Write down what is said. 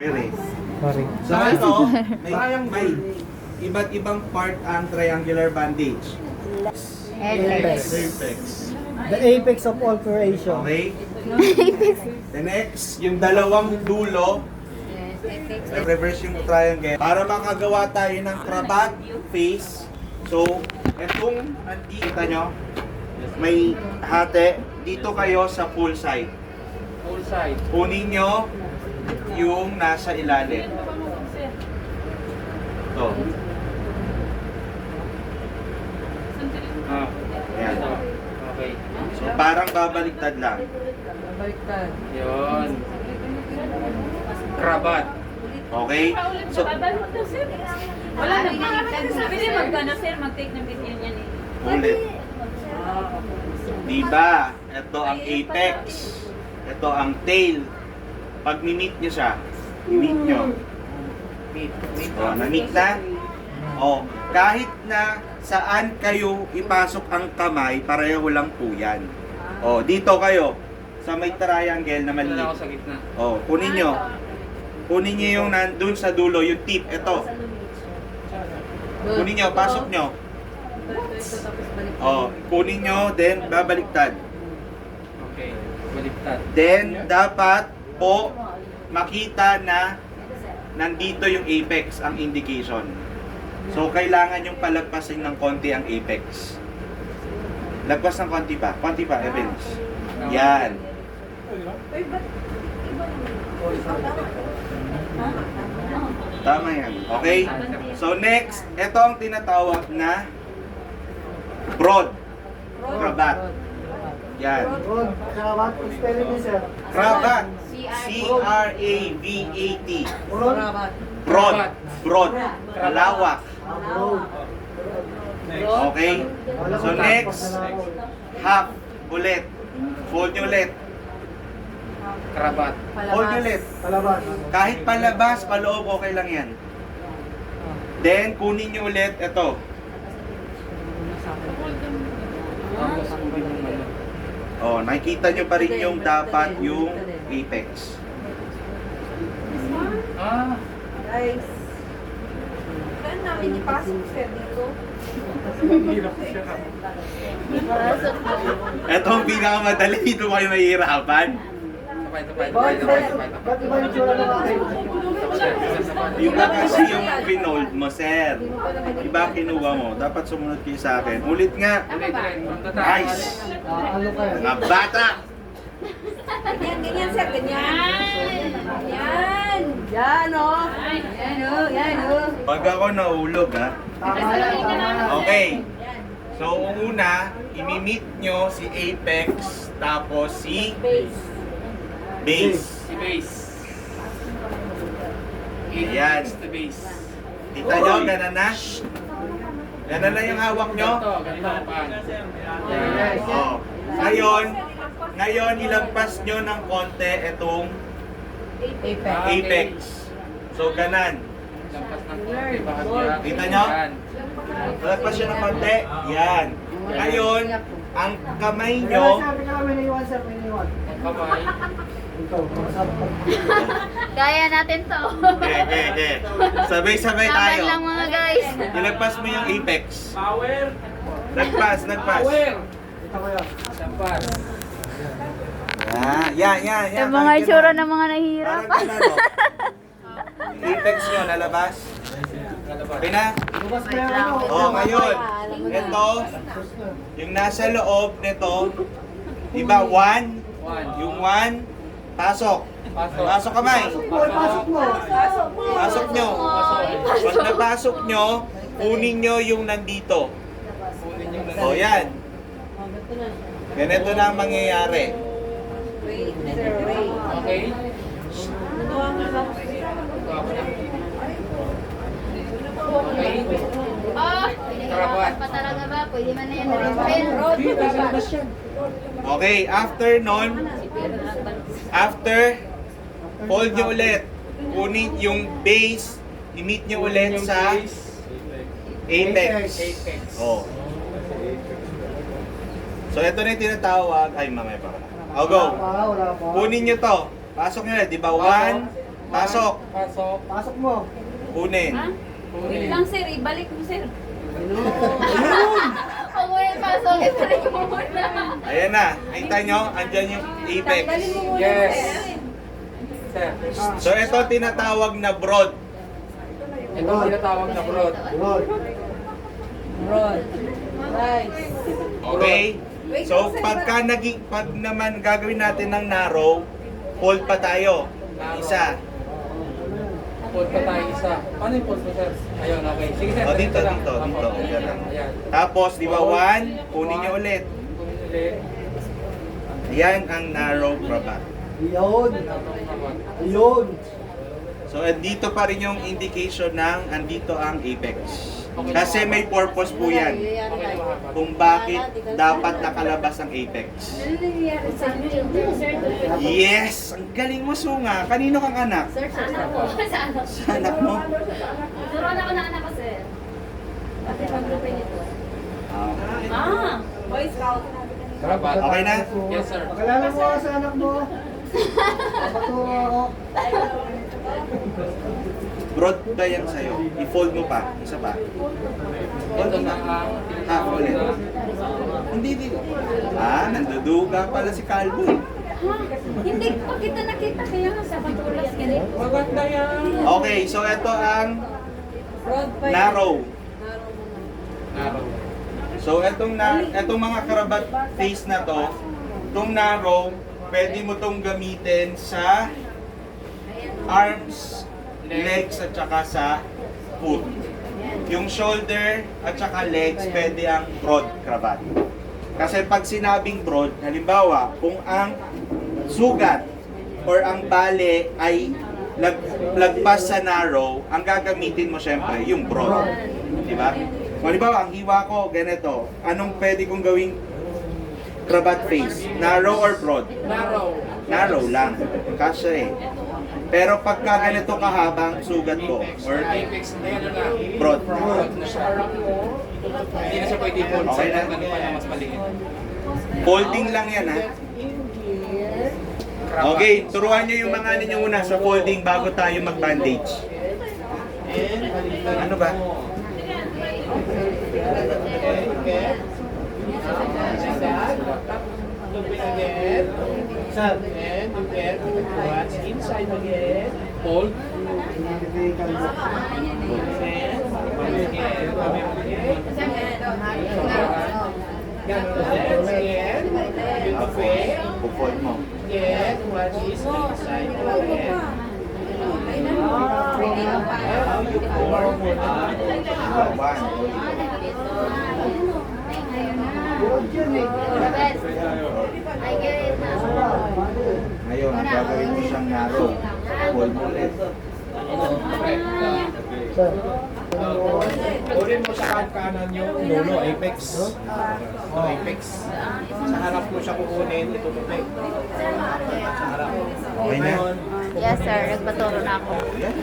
Sorry. So ito, may iba't ibang part ang triangular bandage. Apex. The apex of all creation. Okay? The next, yung dalawang dulo, reverse yung triangle. Para makagawa tayo ng cravat face. So, etong nakikita nyo, may hati. Dito kayo sa full side. Full side. Kunin nyo yung nasa ilalim. Ito. Ayan. Okay. So, parang babaliktad lang. Baliktad. Yun. Krabat. Okay? So, Wala na sabi niya magkano sir, mag-take ng video niyan eh. ulit. Diba? Ito ang apex. Ito ang tail. Pag ni-meet nyo siya, i-meet nyo. O, na-meet na? O, kahit na saan kayo ipasok ang kamay, pareho lang po yan. O, dito kayo, sa may triangle na Wala ako maliit. sa gitna. O, kunin nyo. Kunin nyo yung nandun sa dulo, yung tip. Ito. Kunin nyo, pasok nyo. O, kunin nyo, then babaliktad. Okay. Baliktad. Then, dapat po makita na nandito yung apex, ang indication. So, kailangan yung palagpasin ng konti ang apex. Lagpas ng konti pa. Konti pa, Evans. Yan. Tama yan. Okay? So, next, ito ang tinatawag na broad. Cravat. Yan. Ron, karabat, spelling niya sir. Cravat. C-R-A-V-A-T. Ron, Broad. Broad. Malawak. road. Okay? So next, half ulit. Fold nyo ulit. Krabat. Fold nyo ulit. Palabas. Kahit palabas, paloob, okay lang yan. Then, kunin nyo ulit ito. Tapos kunin yung ano. Oh, nakikita nyo pa rin yung dapat yung apex. Ah. Guys. Saan namin ipasok sir dito? Ito ang pinakamadali, dito kayo mahihirapan. Tapay. Ba't iba yung tsura ng akin? Iba kasi yung pinold mo, sir. Iba kinuha mo. Dapat sumunod kayo sa akin. Ulit nga. Nice. Ano kaya? Mga bata! Ganyan sir, ganyan. Yan. Yan o. Yan o. Pag ako nahulog, ha? Tama yan. Okay. So, una, imi-meet nyo si apex, tapos si base. Si base. Ayan. The base. Kita nyo, ganun na? Ganun na yung hawak nyo? Ganito ang paan. Oh. Ngayon, ilagpas nyo ng konti itong apex. So, ganan. Lampas ng konti. Baka Kita nyo? Ilagpas nyo ng konti. Yan. Ngayon, ang kamay nyo, Sabi niya may naiwan sir, may naiwan. Ang kamay. Ito, masabi ko. Kaya natin to. Okay. Sabay-sabay tayo. Laban lang mga guys. Ilagpas mo yung apex. Power. Lagpas. Power. Ito ko yan. Lampas. Yan. Yung mga itsura ng mga nahihirap. Parang ganun, oh. Apex nyo, lalabas. Okay na? Bukas na yung ano. Oh, ngayon. Ito, yung nasa loob nito, diba, 1? Yung 1, pasok. Pasok kamay. Boy, pasok mo. Pasok nyo. Pag napasok nyo, kunin nyo yung nandito. O, yan. Ganito na ang mangyayari. Wait, sir, wait. Okay. Okay. Nahihirapan pa talaga ba? Pwede man na yan na-repair. Okay, after nun, fold nyo ulit. Kunin yung base, i-meet nyo ulit sa apex. Oh. So, ito na yung tinatawag. Ay, mamaya pa. I'll go. Wala pa. Kunin nyo to. Pasok nyo na, di ba? 1, Pasok. Pasok. Pasok mo. Kunin. Ha? Wait lang sir, ibalik mo sir. Kung mo yung pasok, ibalik mo muna. Ayan na. Nakita nyo? Andyan yung apex. Tanggalin mo muna Yes. sir. Sir. So ito tinatawag na broad. Ito ang tinatawag na broad. Yun. Okay? So pag naman gagawin natin ng narrow, fold pa tayo. Isa. Fold pa tayo isa. Paano yung fold mo, sir? Ayun, okay. Sige, sir. O dito, lang. dito, dito. Opo. Ganun. Ayan. Tapos, di ba, 1, kunin nyo ulit. Kunin ulit. Yan ang narrow cravat. Yun. Narrow cravat. Yun. So, dito pa rin yung indication ng andito ang apex. Kasi may purpose po yan Okay na mahaba. kung bakit dapat nakalabas ang apex. Yes! Ang galing mo, Sunga. Kanino kang anak? Sir, sa anak mo. Sa anak mo. Sa anak mo? Turuan ako ng anak ko, sir. Bakit mag-grupin ito? Ah. Boy Scout. Cravat. Okay na? Yes, sir. Pakilala mo ako sa anak mo. Papaturo ako. Broad ba yan sa'yo? I-fold mo pa. Isa pa. Fold Ito mo na pa. ang Ah, ulit. Hindi, hindi. Ah, nanduduga pala si Calvo. Ha? Hindi pa kita nakita kaya nga sa patulas ganito. Maganda yan. Okay, so ito ang narrow. Narrow. So etong mga karabat face na to, itong narrow, pwede mo tong gamitin sa arms, legs at saka sa foot. Yung shoulder at saka legs, pwede ang broad cravat. Kasi pag sinabing broad, halimbawa, kung ang sugat or ang bale ay lagpas sa narrow, ang gagamitin mo syempre yung broad. Di ba? Kung halimbawa, ang hiwa ko, ganito, anong pwede kong gawing cravat face? Narrow or broad? Narrow. Narrow lang. Kasya eh. Pero pagka ganito kahabang sugat ko, or Apex na yan na. broad. Broad na siya. Hindi na siya pwede fold. Okay na? Ganun pa na mas maliit. Folding lang yan ha. Cravat. Okay, turuan nyo yung mga ninyo muna sa folding bago tayo mag-bandage. Ano ba? Sir. Fold. Okay, pufold mo. One. I get it na. Ngayon, gagawin mo siyang narrow. Fold mo ulit. Sir. Kunin mo sa kanan yung dulo, apex. Apex. Sa harap mo siya kukunin, itutupi. Sa harap. Okay na? Yes, sir. Nagpaturo na ako. Yan.